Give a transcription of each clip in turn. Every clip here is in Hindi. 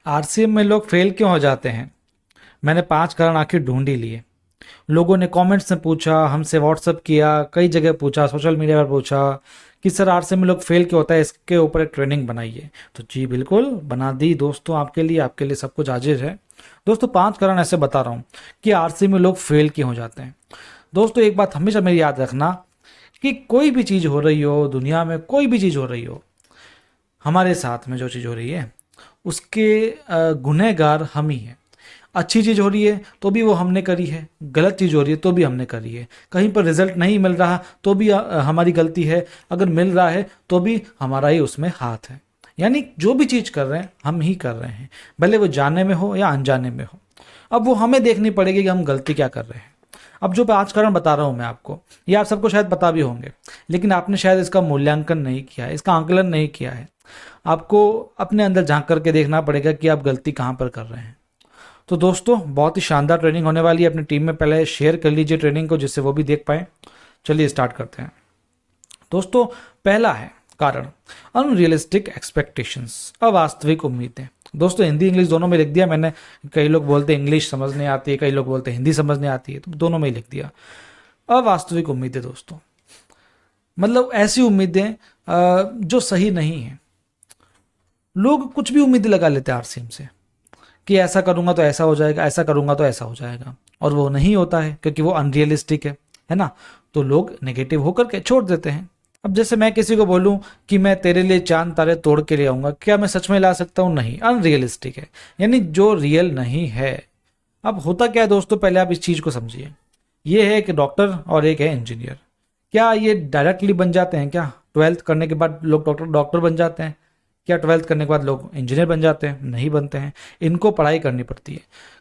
आरसीएम में लोग फेल क्यों हो जाते हैं? मैंने 5 कारण आखिर ढूंढ ही लिए। लोगों ने कमेंट्स में पूछा, हमसे व्हाट्सअप किया, कई जगह पूछा, सोशल मीडिया पर पूछा कि सर आरसीएम में लोग फेल क्यों होता है, इसके ऊपर एक ट्रेनिंग बनाइए। तो जी बिल्कुल बना दी दोस्तों, आपके लिए सब कुछ हाजिर है। दोस्तों 5 कारण ऐसे बता रहा हूँ कि आरसीएम में लोग फेल क्यों हो जाते हैं। दोस्तों एक बात हमेशा मेरी याद रखना कि कोई भी चीज़ हो रही हो दुनिया में, कोई भी चीज़ हो रही हो, हमारे साथ में जो चीज़ हो रही है उसके गुनहगार हम ही हैं। अच्छी चीज़ हो रही है तो भी वो हमने करी है, गलत चीज़ हो रही है तो भी हमने करी है, कहीं पर रिजल्ट नहीं मिल रहा तो भी हमारी गलती है, अगर मिल रहा है तो भी हमारा ही उसमें हाथ है। यानी जो भी चीज़ कर रहे हैं हम ही कर रहे हैं, भले वो जानने में हो या अनजाने में हो। अब वो हमें देखनी पड़ेगी कि हम गलती क्या कर रहे हैं। अब जो 5 कारण बता रहा हूँ मैं आपको, ये आप सबको शायद पता भी होंगे, लेकिन आपने शायद इसका मूल्यांकन नहीं किया है, इसका आंकलन नहीं किया है। आपको अपने अंदर झांक करके देखना पड़ेगा कि आप गलती कहाँ पर कर रहे हैं। तो दोस्तों बहुत ही शानदार ट्रेनिंग होने वाली है, अपनी टीम में पहले शेयर कर लीजिए ट्रेनिंग को, जिससे वो भी देख पाए। चलिए स्टार्ट करते हैं। दोस्तों पहला है कारण अनरियलिस्टिक एक्सपेक्टेशंस, अवास्तविक उम्मीदें। दोस्तों हिंदी इंग्लिश दोनों में लिख दिया मैंने। कई लोग बोलते हैं इंग्लिश समझ नहीं आती है, कई लोग बोलते हैं हिंदी समझ नहीं आती है, तो दोनों में ही लिख दिया। अवास्तविक उम्मीदें दोस्तों, मतलब ऐसी उम्मीदें जो सही नहीं है। लोग कुछ भी उम्मीदें लगा लेते हैं आरसीएम से कि ऐसा करूंगा तो ऐसा हो जाएगा, ऐसा करूंगा तो ऐसा हो जाएगा, और वो नहीं होता है क्योंकि वो अनरियलिस्टिक है ना। तो लोग नेगेटिव होकर के छोड़ देते हैं। अब जैसे मैं किसी को बोलूं कि मैं तेरे लिए चांद तारे तोड़ के ले आऊंगा, क्या मैं सच में ला सकता हूं? नहीं, अनरियलिस्टिक है, यानी जो रियल नहीं है। अब होता क्या है दोस्तों, पहले आप इस चीज को समझिए। ये है एक डॉक्टर और एक है इंजीनियर। क्या ये डायरेक्टली बन जाते हैं? क्या 12th करने के बाद लोग डॉक्टर बन जाते हैं? क्या 12th करने के बाद लोग इंजीनियर बन जाते हैं? नहीं बनते हैं, इनको पढ़ाई करनी पड़ती है।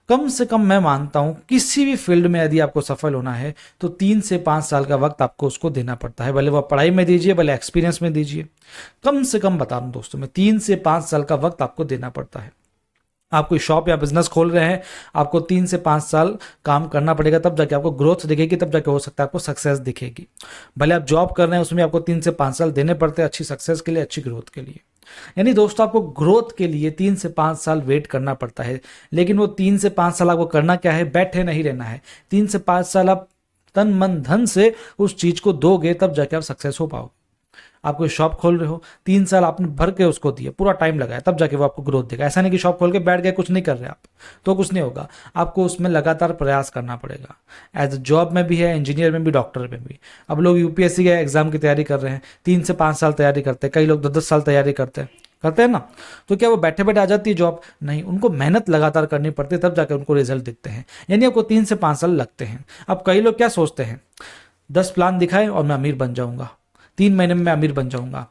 कम से कम मैं मानता हूं किसी भी फील्ड में यदि आपको सफल होना है तो 3 से 5 साल का वक्त आपको उसको देना पड़ता है, भले वो पढ़ाई में दीजिए, भले एक्सपीरियंस में दीजिए। कम से कम बता रहा हूं दोस्तों मैं, 3 से 5 साल का वक्त आपको देना पड़ता है। आप कोई शॉप या बिजनेस खोल रहे हैं, आपको 3 से 5 साल काम करना पड़ेगा, तब जाके आपको ग्रोथ दिखेगी, तब जाके हो सकता है आपको सक्सेस दिखेगी। भले आप जॉब कर रहे हैं, उसमें आपको 3 से 5 साल देने पड़ते हैं अच्छी सक्सेस के लिए, अच्छी ग्रोथ के लिए। यानी दोस्तों आपको ग्रोथ के लिए 3 से 5 साल वेट करना पड़ता है। लेकिन वो 3 से 5 साल आपको करना क्या है? बैठे नहीं रहना है। 3 से 5 साल आप तन मन धन से उस चीज को दोगे, तब जाके आप सक्सेस हो पाओगे। आप कोई शॉप खोल रहे हो, 3 साल आपने भर के उसको दिया, पूरा टाइम लगाया, तब जाके वो आपको ग्रोथ देगा। ऐसा नहीं कि शॉप खोल के बैठ गए, कुछ नहीं कर रहे आप, तो कुछ नहीं होगा। आपको उसमें लगातार प्रयास करना पड़ेगा। एज अ जॉब में भी है, इंजीनियर में भी, डॉक्टर में भी। अब लोग यूपीएससी के एग्जाम की तैयारी कर रहे हैं, 3 से 5 साल तैयारी करते हैं, कई लोग 10-10 साल तैयारी करते हैं ना। तो क्या वो बैठे बैठे आ जाती है जॉब? नहीं, उनको मेहनत लगातार करनी पड़ती है, तब जाकर उनको रिजल्ट दिखते हैं। यानी आपको 3 से 5 साल लगते हैं। अब कई लोग क्या सोचते हैं, 10 प्लान दिखाए और मैं अमीर बन जाऊंगा, 3 महीने में मैं अमीर बन जाऊंगा,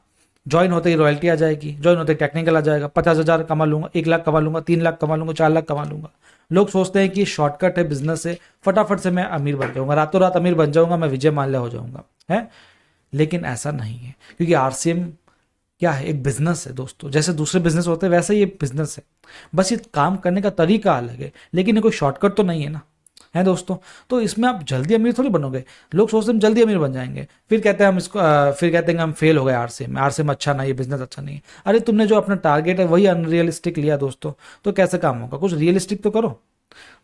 ज्वाइन होते ही रॉयल्टी आ जाएगी, ज्वाइन होते ही टेक्निकल आ जाएगा, 50,000 कमा लूंगा, 1 लाख कमा लूंगा, 3 लाख कमा लूंगा, 4 लाख कमा लूंगा। लोग सोचते हैं कि शॉर्टकट है बिजनेस से, फटाफट से मैं अमीर बन जाऊंगा, रातों रात अमीर बन जाऊंगा, मैं विजय माल्या हो जाऊंगा, है। लेकिन ऐसा नहीं है, क्योंकि आरसीएम क्या है? एक बिजनेस है दोस्तों। जैसे दूसरे बिजनेस होते हैं वैसे ही ये बिजनेस है, बस ये काम करने का तरीका अलग है, लेकिन ये कोई शॉर्टकट तो नहीं है ना, है दोस्तों। तो इसमें आप जल्दी अमीर थोड़ी बनोगे। लोग सोचते हैं हम जल्दी अमीर बन जाएंगे, फिर कहते हैं हम इसको फिर कहते हैं कि हम फेल हो गए आरसीएम में, आरसीएम अच्छा नहीं है, बिजनेस अच्छा नहीं है। अरे तुमने जो अपना टारगेट है वही अनरियलिस्टिक लिया दोस्तों, तो कैसे काम होगा? कुछ रियलिस्टिक तो करो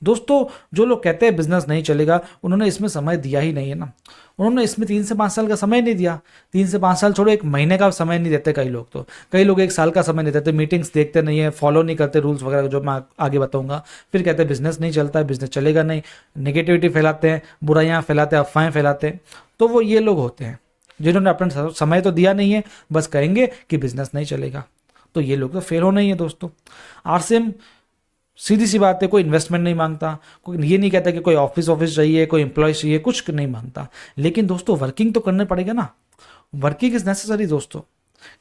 दोस्तों। जो लोग कहते हैं बिजनेस नहीं चलेगा, उन्होंने इसमें समय दिया ही नहीं है ना। उन्होंने इसमें 3 से 5 साल का समय नहीं दिया। 3 से 5 साल छोड़ो, 1 महीने का समय नहीं देते कई लोग, तो कई लोग 1 साल का समय नहीं देते, मीटिंग्स देखते नहीं है, फॉलो नहीं करते रूल्स वगैरह जो मैं आगे बताऊंगा। फिर कहते हैं बिजनेस नहीं चलता है, बिजनेस चलेगा नहीं, नेगेटिविटी फैलाते हैं, बुराइयां फैलाते हैं, अफवाहें फैलाते हैं। तो वो ये लोग होते हैं जिन्होंने अपना समय तो दिया नहीं है, बस कहेंगे कि बिजनेस नहीं चलेगा। तो ये लोग तो फेल होना ही है दोस्तों। आरसीएम सीधी सी बात है, कोई इन्वेस्टमेंट नहीं मांगता, कोई ये नहीं कहता कि कोई ऑफिस चाहिए, कोई एम्प्लॉय चाहिए, कुछ नहीं मांगता। लेकिन दोस्तों वर्किंग तो करना पड़ेगा ना, वर्किंग इज नेसेसरी दोस्तों,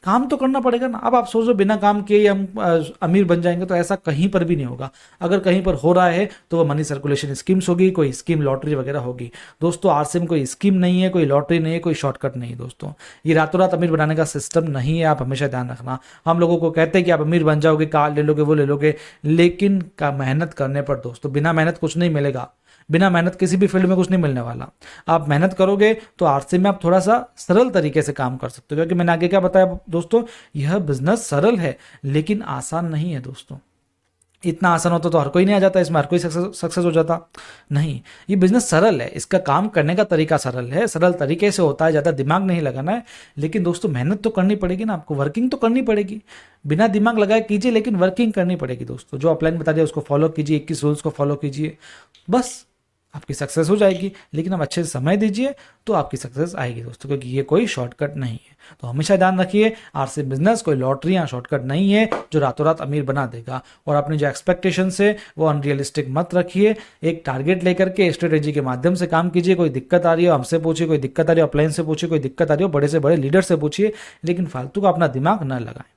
काम तो करना पड़ेगा ना। अब आप सोचो बिना काम किए हम अमीर बन जाएंगे, तो ऐसा कहीं पर भी नहीं होगा। अगर कहीं पर हो रहा है तो वो मनी सर्कुलेशन स्कीम्स होगी, कोई स्कीम लॉटरी वगैरह होगी। दोस्तों आरसीएम कोई स्कीम नहीं है, कोई लॉटरी नहीं है, कोई शॉर्टकट नहीं है दोस्तों। ये रातों रात अमीर बनाने का सिस्टम नहीं है, आप हमेशा ध्यान रखना। हम लोगों को कहते हैं कि आप अमीर बन जाओगे, कार ले लोगे, वो ले लोगे, लेकिन का मेहनत करने पर दोस्तों, बिना मेहनत कुछ नहीं मिलेगा। बिना मेहनत किसी भी फील्ड में कुछ नहीं मिलने वाला। आप मेहनत करोगे तो आरसीएम में आप थोड़ा सा सरल तरीके से काम कर सकते हो, क्योंकि मैंने आगे क्या बताया दोस्तों, यह बिजनेस सरल है लेकिन आसान नहीं है दोस्तों। इतना आसान होता तो हर कोई नहीं आ जाता इसमें, हर कोई सक्सेस हो जाता। नहीं, ये बिजनेस सरल है, इसका काम करने का तरीका सरल है, सरल तरीके से होता है, ज़्यादा दिमाग नहीं लगाना है। लेकिन दोस्तों मेहनत तो करनी पड़ेगी ना, आपको वर्किंग तो करनी पड़ेगी। बिना दिमाग लगाए कीजिए, लेकिन वर्किंग करनी पड़ेगी दोस्तों। जो अपलाइन बता दिया उसको फॉलो कीजिए, 21 रूल्स को फॉलो कीजिए, बस आपकी सक्सेस हो जाएगी। लेकिन आप अच्छे से समय दीजिए तो आपकी सक्सेस आएगी दोस्तों, क्योंकि ये कोई शॉर्टकट नहीं है। तो हमेशा ध्यान रखिए, आरसी बिजनेस कोई लॉटरी या शॉर्टकट नहीं है जो रातों रात अमीर बना देगा। और अपनी जो एक्सपेक्टेशंस है वो अनरियलिस्टिक मत रखिए। एक टारगेट लेकर के स्ट्रेटेजी के माध्यम से काम कीजिए। कोई दिक्कत आ रही हो हमसे पूछिए, कोई दिक्कत आ रही हो अपलाइन से पूछिए, कोई दिक्कत आ रही हो बड़े से बड़े लीडर से पूछिए, लेकिन फालतू का अपना दिमाग न लगाएं।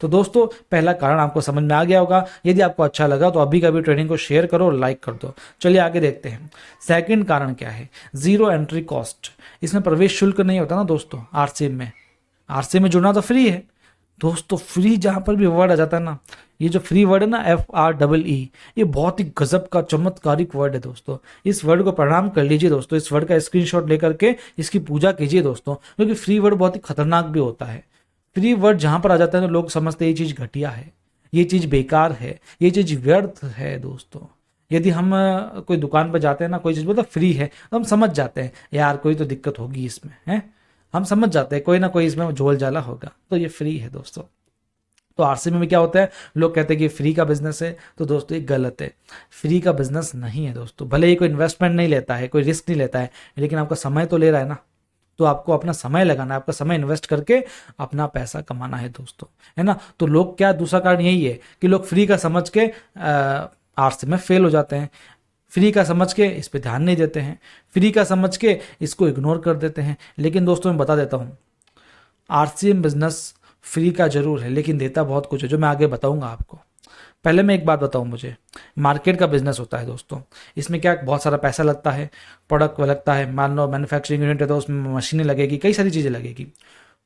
तो दोस्तों पहला कारण आपको समझ में आ गया होगा। यदि आपको अच्छा लगा तो अभी का भी ट्रेनिंग को शेयर करो और लाइक कर दो। चलिए आगे देखते हैं। सेकंड कारण क्या है? Zero entry cost. इसमें प्रवेश शुल्क नहीं होता ना दोस्तों। आरसीएम में जुड़ना तो फ्री है दोस्तों। फ्री जहां पर भी वर्ड आ जाता है ना, ये जो फ्री वर्ड है ना, FREE, ये बहुत ही गजब का चमत्कारिक वर्ड है दोस्तों। इस वर्ड को प्रणाम कर लीजिए दोस्तों, इस वर्ड का स्क्रीनशॉट लेकर के इसकी पूजा कीजिए दोस्तों, क्योंकि फ्री वर्ड बहुत ही खतरनाक भी होता है। फ्री वर्ड जहां पर आ जाता है तो लोग समझते हैं ये चीज घटिया है, ये चीज बेकार है, ये चीज व्यर्थ है दोस्तों। यदि हम कोई दुकान पर जाते हैं ना, कोई चीज बोलता फ्री है, तो हम समझ जाते हैं यार कोई तो दिक्कत होगी इसमें, है, हम समझ जाते हैं कोई ना कोई इसमें झोल झाला होगा। तो ये फ्री है दोस्तों। तो आरसीएम में क्या होता है, लोग कहते हैं कि फ्री का बिजनेस है, तो दोस्तों ये गलत है। फ्री का बिजनेस नहीं है दोस्तों। भले ही कोई इन्वेस्टमेंट नहीं लेता है, कोई रिस्क नहीं लेता है, लेकिन आपका समय तो ले रहा है ना। तो आपको अपना समय लगाना है, आपका समय इन्वेस्ट करके अपना पैसा कमाना है दोस्तों, है ना। तो लोग क्या, दूसरा कारण यही है कि लोग फ्री का समझ के आरसीएम में फेल हो जाते हैं। फ्री का समझ के इस पे ध्यान नहीं देते हैं, फ्री का समझ के इसको इग्नोर कर देते हैं। लेकिन दोस्तों मैं बता देता हूँ, आरसीएम बिजनेस फ्री का जरूर है, लेकिन देता बहुत कुछ है, जो मैं आगे बताऊंगा आपको। पहले मैं एक बात बताऊं, मुझे मार्केट का बिजनेस होता है दोस्तों। इसमें क्या, बहुत सारा पैसा लगता है, प्रोडक्ट लगता है, मान लो मैन्युफैक्चरिंग यूनिट है तो उसमें मशीनें लगेगी, कई सारी चीज़ें लगेगी।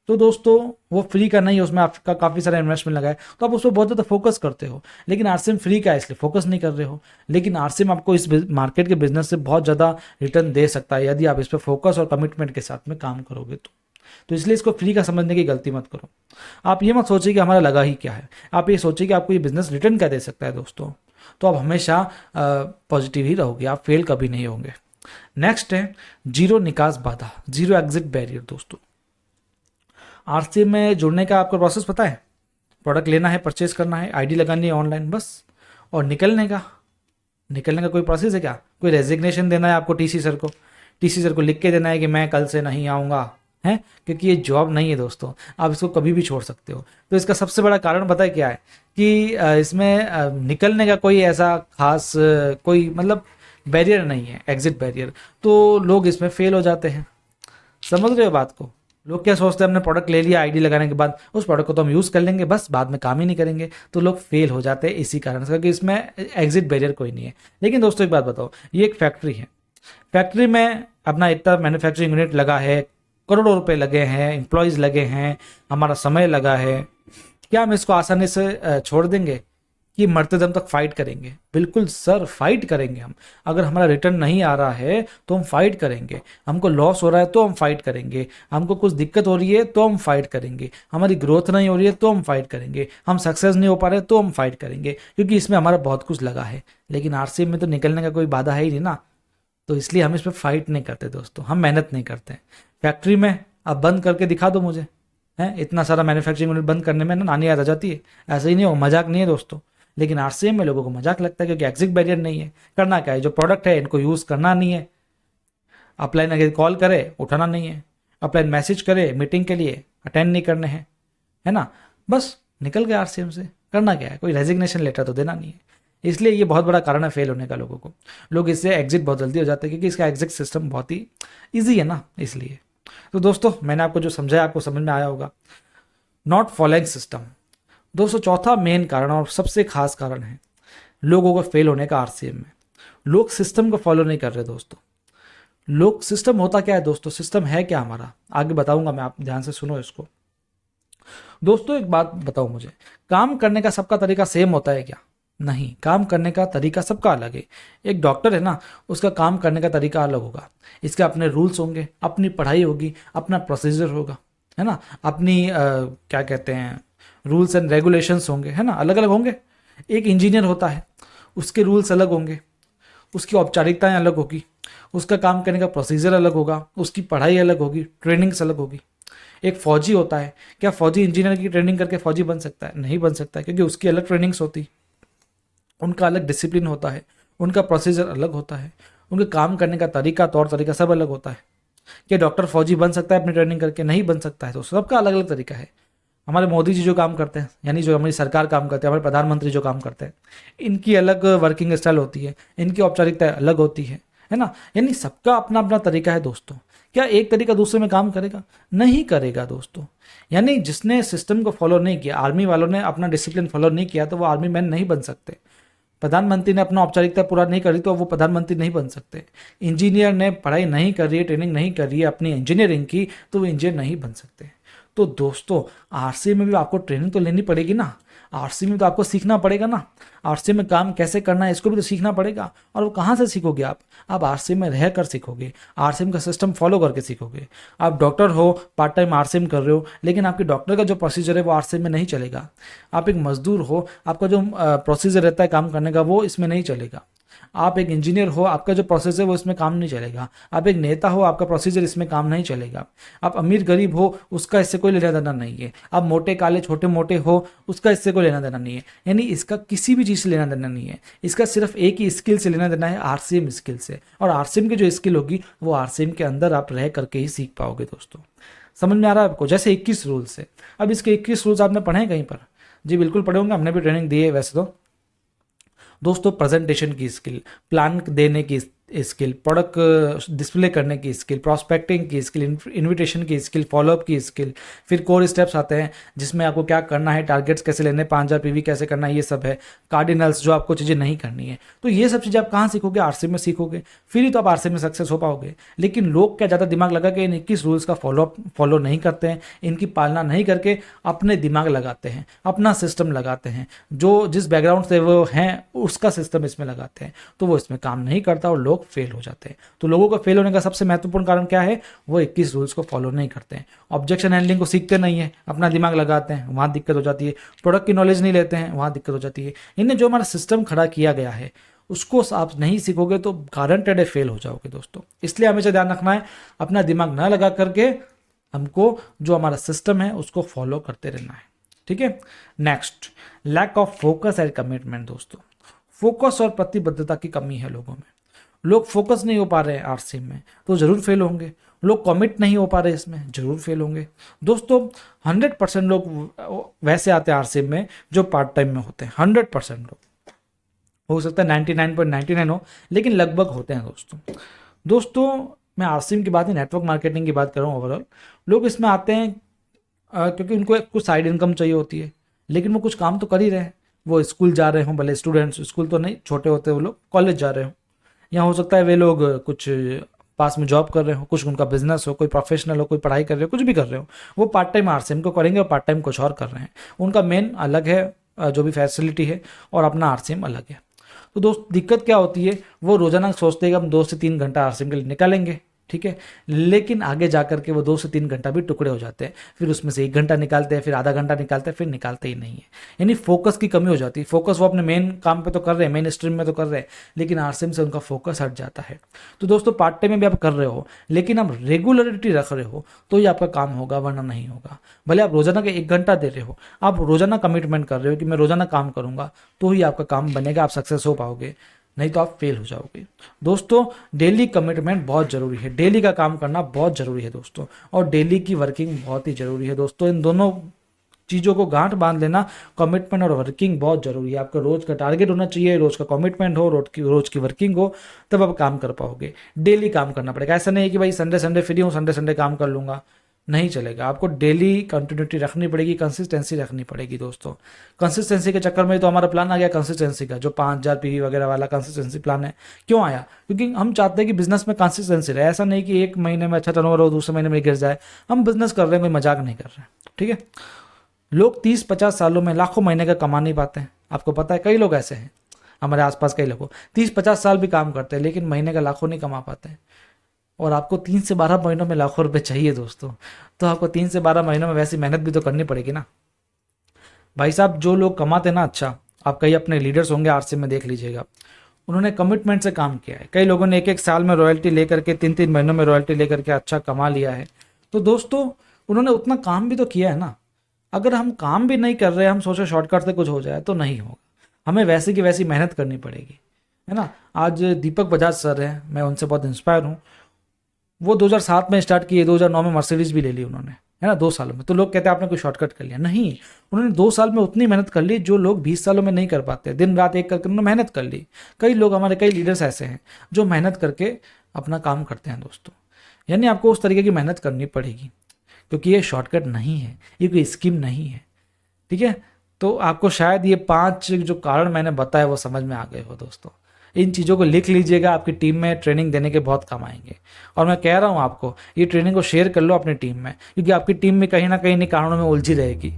तो दोस्तों वो फ्री का नहीं है, उसमें आपका काफ़ी सारा इन्वेस्टमेंट लगा है, तो आप उस पर बहुत ज़्यादा फोकस करते हो। लेकिन आरसीएम फ्री का है इसलिए फोकस नहीं कर रहे हो। लेकिन आरसीएम आपको इस मार्केट के बिजनेस से बहुत ज़्यादा रिटर्न दे सकता है यदि आप इस पर फोकस और कमिटमेंट के साथ में काम करोगे तो इसलिए इसको फ्री का समझने की गलती मत करो। आप ये मत सोचिए कि हमारा लगा ही क्या है, आप ये सोचिए कि आपको ये बिजनेस रिटर्न क्या दे सकता है दोस्तों। तो आप हमेशा पॉजिटिव ही रहोगे, आप फेल कभी नहीं होंगे। नेक्स्ट है जीरो निकास बाधा, जीरो एग्जिट बैरियर दोस्तों। आरसीएम में जुड़ने का आपको प्रोसेस पता है? प्रोडक्ट लेना है, परचेज करना है, आईडी लगानी है ऑनलाइन, बस। और निकलने का कोई प्रोसेस है क्या? कोई रेजिग्नेशन देना है आपको टीसी सर को लिख के देना है कि मैं कल से नहीं आऊँगा, है, क्योंकि ये जॉब नहीं है दोस्तों, आप इसको कभी भी छोड़ सकते हो। तो इसका सबसे बड़ा कारण पता है क्या है कि इसमें निकलने का कोई ऐसा खास कोई मतलब बैरियर नहीं है, एग्जिट बैरियर। तो लोग इसमें फेल हो जाते हैं। समझ रहे हो बात को? लोग क्या सोचते हैं, हमने प्रोडक्ट ले लिया, आईडी लगाने के बाद उस प्रोडक्ट को तो हम यूज़ कर लेंगे, बस बाद में काम ही नहीं करेंगे। तो लोग फेल हो जाते हैं इसी कारण से, क्योंकि इसमें एग्जिट बैरियर कोई नहीं है। लेकिन दोस्तों एक बात बताओ, ये एक फैक्ट्री है, फैक्ट्री में अपना इतना मैन्युफैक्चरिंग यूनिट लगा है, करोड़ों रुपए लगे हैं, एम्प्लॉयज़ लगे हैं, हमारा समय लगा है, क्या हम इसको आसानी से छोड़ देंगे कि मरते दम तक फाइट करेंगे? बिल्कुल सर, फाइट करेंगे हम। अगर हमारा रिटर्न नहीं आ रहा है तो हम फाइट करेंगे, हमको लॉस हो रहा है तो हम फाइट करेंगे, हमको कुछ दिक्कत हो रही है तो हम फाइट करेंगे, हमारी ग्रोथ नहीं हो रही है तो हम फाइट करेंगे, हम सक्सेस नहीं हो पा रहे तो हम फाइट करेंगे, क्योंकि इसमें हमारा बहुत कुछ लगा है। लेकिन आरसीएम में तो निकलने का कोई बाधा है ही नहीं ना, तो इसलिए हम इस पर फाइट नहीं करते दोस्तों, हम मेहनत नहीं करते। फैक्ट्री में अब बंद करके दिखा दो मुझे, है, इतना सारा मैन्युफैक्चरिंग यूनिट बंद करने में ना नानी याद आ जाती है। ऐसा ही नहीं हो, मजाक नहीं है दोस्तों। लेकिन आरसीएम में लोगों को मजाक लगता है, क्योंकि एग्जिट बैरियर नहीं है। करना क्या है, जो प्रोडक्ट है इनको यूज़ करना नहीं है। अपलाइन अगर कॉल करे उठाना नहीं है, अपलाइन मैसेज करे मीटिंग के लिए अटेंड नहीं करने हैं, है ना, बस निकल गए आरसीएम से। करना क्या है, कोई रेजिग्नेशन लेटर तो देना नहीं है। इसलिए ये बहुत बड़ा कारण है फेल होने का लोगों को। लोग इससे एग्जिट बहुत जल्दी हो जाते हैं, क्योंकि इसका एग्जिट सिस्टम बहुत ही ईजी है ना, इसलिए। तो दोस्तों मैंने आपको जो समझाया आपको समझ में आया होगा। नॉट फॉलोइंग सिस्टम दोस्तों, चौथा मेन कारण और सबसे खास कारण है लोगों को फेल होने का आरसीएम में। लोग सिस्टम को फॉलो नहीं कर रहे दोस्तों। लोग, सिस्टम होता क्या है दोस्तों, सिस्टम है क्या हमारा, आगे बताऊंगा मैं, आप ध्यान से सुनो इसको। दोस्तों एक बात बताओ मुझे, काम करने का सबका तरीका सेम होता है क्या? नहीं, काम करने का तरीका सबका अलग है। एक डॉक्टर है ना, उसका काम करने का तरीका अलग होगा, इसके अपने रूल्स होंगे, अपनी पढ़ाई होगी, अपना प्रोसीजर होगा, है ना, अपनी क्या कहते हैं, रूल्स एंड रेगुलेशंस होंगे, है ना, अलग अलग होंगे। एक इंजीनियर होता है, उसके रूल्स अलग होंगे, उसकी औपचारिकताएं अलग होगी, उसका काम करने का प्रोसीजर अलग होगा, उसकी पढ़ाई अलग होगी, ट्रेनिंग्स अलग होगी। एक फौजी होता है, क्या फौजी इंजीनियर की ट्रेनिंग करके फौजी बन सकता है? नहीं बन सकता, क्योंकि उसकी अलग ट्रेनिंग्स होती, उनका अलग डिसिप्लिन होता है, उनका प्रोसीजर अलग होता है, उनके काम करने का तरीका, तौर तरीका सब अलग होता है। क्या डॉक्टर फौजी बन सकता है अपनी ट्रेनिंग करके? नहीं बन सकता है। तो सबका अलग अलग तरीका है। हमारे मोदी जी जो काम करते हैं, यानी जो हमारी सरकार काम करते हैं, हमारे प्रधानमंत्री जो काम करते हैं, इनकी अलग वर्किंग स्टाइल होती है, इनकी औपचारिकता अलग होती है ना। यानी सबका अपना अपना तरीका है दोस्तों। क्या एक तरीका दूसरे में काम करेगा? नहीं करेगा दोस्तों। यानी जिसने सिस्टम को फॉलो नहीं किया, आर्मी वालों ने अपना डिसिप्लिन फॉलो नहीं किया, तो वो आर्मी मैन नहीं बन सकते। प्रधानमंत्री ने अपना औपचारिकता पूरा नहीं करी तो वो प्रधानमंत्री नहीं बन सकते। इंजीनियर ने पढ़ाई नहीं कर रही है, ट्रेनिंग नहीं कर रही है अपनी इंजीनियरिंग की, तो वो इंजीनियर नहीं बन सकते। तो दोस्तों आरसी में भी आपको ट्रेनिंग तो लेनी पड़ेगी ना, आरसी में तो आपको सीखना पड़ेगा ना, आरसी में काम कैसे करना है इसको भी तो सीखना पड़ेगा। और वो कहाँ से सीखोगे आप आरसी में रह कर सीखोगे, आरसीएम का सिस्टम फॉलो करके सीखोगे। आप डॉक्टर हो, पार्ट टाइम आरसीएम कर रहे हो, लेकिन आपके डॉक्टर का जो प्रोसीजर है वो आरसीएम में नहीं चलेगा। आप एक मजदूर हो, आपका जो प्रोसीजर रहता है काम करने का वो इसमें नहीं चलेगा। आप एक इंजीनियर हो, आपका जो प्रोसेस है वो इसमें काम नहीं चलेगा। आप एक नेता हो, आपका प्रोसीजर इसमें काम नहीं चलेगा। आप अमीर गरीब हो, उसका इससे कोई लेना देना नहीं है। आप मोटे काले छोटे मोटे हो, उसका इससे कोई लेना देना नहीं है। यानी इसका किसी भी चीज़ से लेना देना नहीं है। इसका सिर्फ एक ही स्किल से लेना देना है, आरसीएम स्किल से। और आरसीएम की जो स्किल होगी वो आरसीएम के अंदर आप रह करके ही सीख पाओगे दोस्तों। समझ में आ रहा है आपको? जैसे 21 रूल्स है, अब इसके 21 रूल्स आपने पढ़े हैं कहीं पर? जी बिल्कुल पढ़े होंगे, हमने भी ट्रेनिंग दी है वैसे तो दोस्तों। प्रेजेंटेशन की स्किल, प्लान देने की स्किल, प्रोडक्ट डिस्प्ले करने की स्किल, प्रॉस्पेक्टिंग की स्किल, इनविटेशन की स्किल, फॉलोअप की स्किल, फिर कोर स्टेप्स आते हैं जिसमें आपको क्या करना है, टारगेट्स कैसे लेने, 5000 पीवी कैसे करना है, ये सब है। कार्डिनल्स जो आपको चीज़ें नहीं करनी है, तो ये सब चीज़ें आप कहाँ सीखोगे? आरसीएम में सीखोगे, फिर ही तो आप आरसीएम में सक्सेस हो पाओगे। लेकिन लोग क्या ज़्यादा दिमाग लगा के इन 21 रूल्स का फॉलो नहीं करते हैं, इनकी पालना नहीं करके अपने दिमाग लगाते हैं, अपना सिस्टम लगाते हैं, जो जिस बैकग्राउंड से वो हैं उसका सिस्टम इसमें लगाते हैं, तो वो इसमें काम नहीं करता और लोग फेल हो जाते हैं। तो लोगों का फेल होने का सबसे महत्वपूर्ण कारण क्या है? वो 21 रूल्स को फॉलो नहीं करते हैं, ऑब्जेक्शन हैंडलिंग को सीखते नहीं है, अपना दिमाग लगाते हैं, वहां दिक्कत हो जाती है। प्रोडक्ट की नॉलेज नहीं लेते हैं, वहां दिक्कत हो जाती है। इन्हें जो हमारा सिस्टम खड़ा किया गया है उसको आप नहीं सीखोगे तो गारंटेड है फेल हो जाओगे दोस्तों। इसलिए हमेशा ध्यान रखना है, अपना दिमाग ना लगा करके हमको जो हमारा सिस्टम है उसको फॉलो करते रहना है। ठीक है। Next, lack of focus and commitment दोस्तों। फोकस और प्रतिबद्धता की कमी है लोगों में। लोग फोकस नहीं हो पा रहे हैं आरसीएम में तो जरूर फेल होंगे। लोग कमिट नहीं हो पा रहे इसमें, जरूर फेल होंगे दोस्तों। 100% लोग वैसे आते हैं आरसीएम में जो पार्ट टाइम में होते हैं। 100% लोग, हो सकता है 99.99 हो, लेकिन लगभग होते हैं दोस्तों। मैं आरसीएम की बात नहीं, नेटवर्क मार्केटिंग की बात कर रहा हूँ। ओवरऑल लोग इसमें आते हैं क्योंकि उनको एक कुछ साइड इनकम चाहिए होती है, लेकिन वो कुछ काम तो कर ही रहे हैं। वो स्कूल जा रहे हों, भले स्टूडेंट्स, स्कूल तो नहीं, छोटे होते वो लोग कॉलेज जा रहे हो, या हो सकता है वे लोग कुछ पास में जॉब कर रहे हो, कुछ उनका बिजनेस हो, कोई प्रोफेशनल हो, कोई पढ़ाई कर रहे हो, कुछ भी कर रहे हो। वो पार्ट टाइम आरसीएम को करेंगे और पार्ट टाइम कुछ और कर रहे हैं। उनका मेन अलग है जो भी फैसिलिटी है, और अपना आरसीएम अलग है। तो दोस्त दिक्कत क्या होती है, वो रोजाना सोचते हैं कि हम 2 से 3 घंटा आरसीएम के लिए निकालेंगे, ठीक है, लेकिन आगे जाकर के वो 2 से 3 घंटा भी टुकड़े हो जाते हैं। फिर उसमें से 1 घंटा निकालते हैं, फिर आधा घंटा निकालते हैं, फिर निकालते ही नहीं है। यानी फोकस की कमी हो जाती है। फोकस वो अपने मेन काम पे तो कर रहे हैं, मेन स्ट्रीम में तो कर रहे हैं, लेकिन आरसीएम से उनका फोकस हट जाता है। तो दोस्तों पार्ट टाइम में भी आप कर रहे हो, लेकिन आप रेगुलरिटी रख रहे हो तो ही आपका काम होगा, वरना नहीं होगा। भले आप रोजाना का 1 घंटा दे रहे हो, आप रोजाना कमिटमेंट कर रहे हो कि मैं रोजाना काम करूंगा, तो ही आपका काम बनेगा, आप सक्सेस हो पाओगे, नहीं तो आप फेल हो जाओगे। दोस्तों डेली कमिटमेंट बहुत जरूरी है, डेली का काम करना बहुत जरूरी है दोस्तों, और डेली की वर्किंग बहुत ही जरूरी है दोस्तों। इन दोनों चीज़ों को गांठ बांध लेना, कमिटमेंट और वर्किंग बहुत जरूरी है। आपका रोज का टारगेट होना चाहिए, रोज का कमिटमेंट हो, रोज की वर्किंग हो, तब आप काम कर पाओगे। डेली काम करना पड़ेगा। ऐसा नहीं है कि भाई संडे संडे फ्री हूँ, संडे संडे काम कर लूंगा, नहीं चलेगा। आपको डेली कंटिन्यूटी रखनी पड़ेगी, कंसिस्टेंसी रखनी पड़ेगी दोस्तों। कंसिस्टेंसी के चक्कर में तो हमारा प्लान आ गया कंसिस्टेंसी का, जो 5000 पीवी वगैरह वाला कंसिस्टेंसी प्लान है। क्यों आया? क्योंकि हम चाहते हैं कि बिजनेस में कंसिस्टेंसी रहे। ऐसा नहीं कि 1 महीने में अच्छा टर्नओवर हो, दूसरे महीने में गिर जाए। हम बिजनेस कर रहे हैं, कोई मजाक नहीं कर रहे हैं, ठीक है। लोग 30-50 सालों में लाखों महीने का कमा नहीं पाते हैं। आपको पता है, कई लोग ऐसे हैं हमारे आसपास, कई लोग 30-50 साल भी काम करते हैं, लेकिन महीने का लाखों नहीं कमा पाते हैं। और आपको 3 से 12 महीनों में लाखों रुपए चाहिए दोस्तों, तो आपको 3 से 12 महीनों में वैसी मेहनत भी तो करनी पड़ेगी ना भाई साहब। जो लोग कमाते ना अच्छा, आप कई अपने लीडर्स होंगे आरसीएम में, देख लीजिएगा, उन्होंने कमिटमेंट से काम किया है। कई लोगों ने एक एक साल में रॉयल्टी लेकर के, 3 3 महीनों में रॉयल्टी लेकर के अच्छा कमा लिया है। तो दोस्तों उन्होंने उतना काम भी तो किया है ना। अगर हम काम भी नहीं कर रहे, हम सोचे शॉर्टकट से कुछ हो जाए, तो नहीं होगा। हमें वैसी की वैसी मेहनत करनी पड़ेगी, है ना। आज दीपक बजाज सर हैं, मैं उनसे बहुत इंस्पायर हूँ। वो 2007 में स्टार्ट किए, 2009 में मर्सिडीज भी ले ली उन्होंने, है ना, 2 सालों में। तो लोग कहते हैं आपने कोई शॉर्टकट कर लिया, नहीं। उन्होंने 2 साल में उतनी मेहनत कर ली जो लोग 20 सालों में नहीं कर पाते। दिन रात एक करके उन्होंने मेहनत कर ली। कई लोग, हमारे कई लीडर्स ऐसे हैं जो मेहनत करके अपना काम करते हैं दोस्तों। यानी आपको उस तरीके की मेहनत करनी पड़ेगी, क्योंकि ये शॉर्टकट नहीं है, ये कोई स्कीम नहीं है, ठीक है। तो आपको शायद ये 5 जो कारण मैंने बताया वो समझ में आ गए हो दोस्तों। इन चीज़ों को लिख लीजिएगा, आपकी टीम में ट्रेनिंग देने के बहुत काम आएंगे। और मैं कह रहा हूँ आपको, ये ट्रेनिंग को शेयर कर लो अपनी टीम में, क्योंकि आपकी टीम में कहीं ना कहीं इन कारणों में उलझी रहेगी,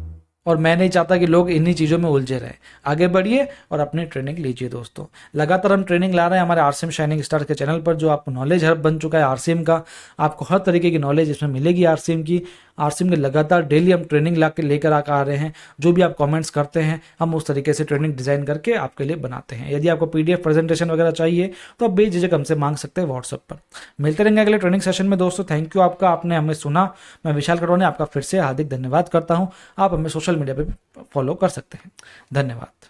और मैं नहीं चाहता कि लोग इन्हीं चीज़ों में उलझे रहें। आगे बढ़िए और अपनी ट्रेनिंग लीजिए दोस्तों। लगातार हम ट्रेनिंग ला रहे हैं हमारे आरसीएम शाइनिंग स्टार के चैनल पर, जो आपको नॉलेज हब बन चुका है आरसीएम का। आपको हर तरीके की नॉलेज इसमें मिलेगी आरसीएम की। आरसीएम के लगातार डेली हम ट्रेनिंग ला के लेकर आकर आ रहे हैं। जो भी आप कमेंट्स करते हैं, हम उस तरीके से ट्रेनिंग डिज़ाइन करके आपके लिए बनाते हैं। यदि आपको पीडीएफ प्रेजेंटेशन वगैरह चाहिए तो आप बेझिझक हमसे मांग सकते हैं व्हाट्सएप पर। मिलते रहेंगे अगले ट्रेनिंग सेशन में दोस्तों। थैंक यू आपका, आपने हमें सुना। मैं विशाल कटवाने आपका फिर से हार्दिक धन्यवाद करता हूँ। आप हमें सोशल मीडिया पर फॉलो कर सकते हैं। धन्यवाद।